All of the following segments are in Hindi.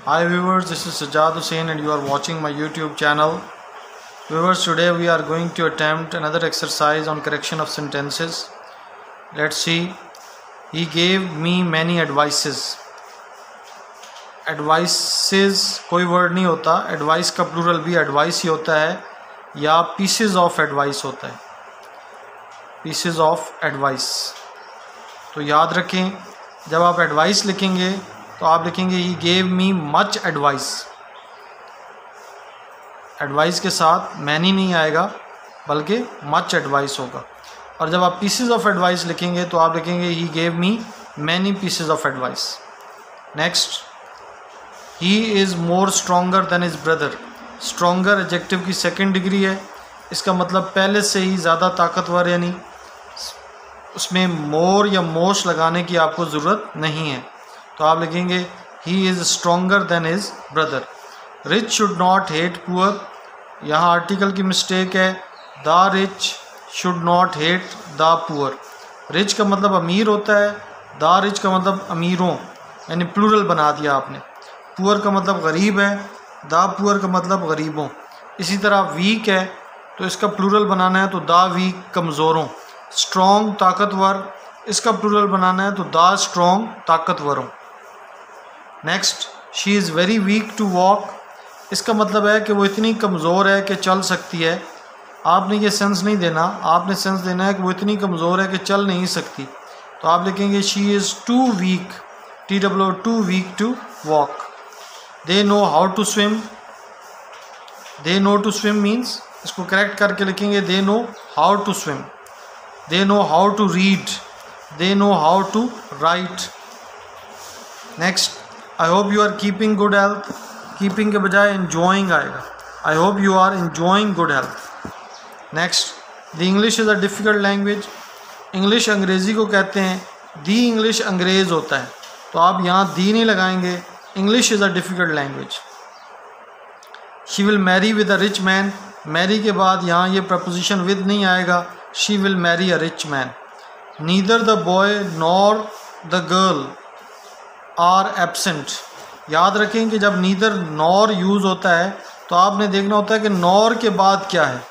Hi viewers, this is Sajjad Hussain and you are watching my YouTube channel. Viewers, today we are going to attempt another exercise on correction of sentences. Let's see. He gave me many advices. Advices कोई वर्ड नहीं होता. एडवाइस का प्लूरल भी एडवाइस ही होता है या पीसेज ऑफ एडवाइस होता है. Pieces of advice. तो याद रखें, जब आप एडवाइस लिखेंगे तो आप लिखेंगे he gave me much advice. Advice के साथ मैनी नहीं आएगा बल्कि मच एडवाइस होगा. और जब आप पीसेज ऑफ एडवाइस लिखेंगे तो आप लिखेंगे he gave me many pieces of advice. Next, he is more stronger than his brother. Stronger adjective की सेकंड डिग्री है. इसका मतलब पहले से ही ज़्यादा ताकतवर, यानी उसमें मोर या मोस्ट लगाने की आपको ज़रूरत नहीं है. तो आप लिखेंगे he is stronger than his brother. Rich should not hate poor. यहाँ आर्टिकल की मिस्टेक है. The rich should not hate the poor. Rich का मतलब अमीर होता है, द रिच का मतलब अमीरों, यानी प्लूरल बना दिया आपने. पुअर का मतलब गरीब है, द पुअर का मतलब गरीबों. इसी तरह वीक है तो इसका प्लूरल बनाना है तो द वीक कमज़ोरों. स्ट्रॉन्ग ताकतवर, इसका प्लूरल बनाना है तो द स्ट्रॉन्ग ताकतवरों. Next, she is very weak to walk. इसका मतलब है कि वो इतनी कमज़ोर है कि चल सकती है. आपने ये सेंस नहीं देना, आपने सेंस देना है कि वो इतनी कमज़ोर है कि चल नहीं सकती. तो आप लिखेंगे she is too weak, TWO, too weak to walk. They know how to swim. They know to swim means, इसको करेक्ट करके लिखेंगे they know how to swim. They know how to read. They know how to write. Next, I hope you are keeping good health. Keeping के बजाय enjoying आएगा. I hope you are enjoying good health. Next, the English is a difficult language. English अंग्रेज़ी को कहते हैं. दी इंग्लिश अंग्रेज़ होता है तो आप यहाँ दी नहीं लगाएंगे. English is a difficult language. She will marry with a rich man. Marry के बाद यहाँ ये प्रपोजिशन विद नहीं आएगा. She will marry a rich man. Neither the boy nor the girl are absent. याद रखें कि जब नीदर नॉर यूज़ होता है तो आपने देखना होता है कि नॉर के बाद क्या है.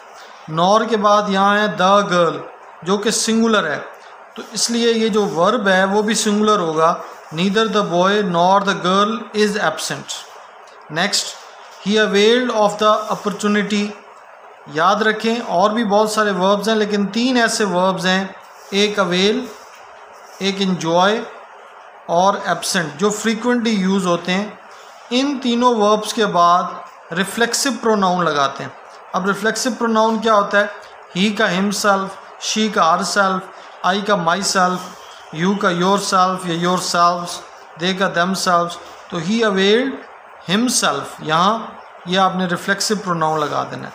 नॉर के बाद यहाँ है द गर्ल जो कि सिंगुलर है, तो इसलिए ये जो वर्ब है वो भी सिंगुलर होगा. Neither the boy nor the girl is absent. Next, he availed of the opportunity. याद रखें और भी बहुत सारे वर्ब्स हैं लेकिन 3 ऐसे वर्ब्स हैं, एक अवेल, एक इन्जॉय और एब्सेंट, जो फ्रीक्वेंटली यूज़ होते हैं. इन तीनों वर्ब्स के बाद रिफ्लेक्सिव प्रोनाउन लगाते हैं. अब रिफ्लेक्सिव प्रोनाउन क्या होता है? ही का हिमसेल्फ, शी का हरसेल्फ, आई का माई सेल्फ, यू का योर सेल्फ या योर सेल्व्स, दे का देम सेल्व्स. तो ही अवेल्ड हिमसेल्फ, यहाँ ये आपने रिफ्लेक्सिव प्रोनाउन लगा देना है.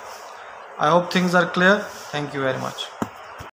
I hope things are clear. Thank you very much.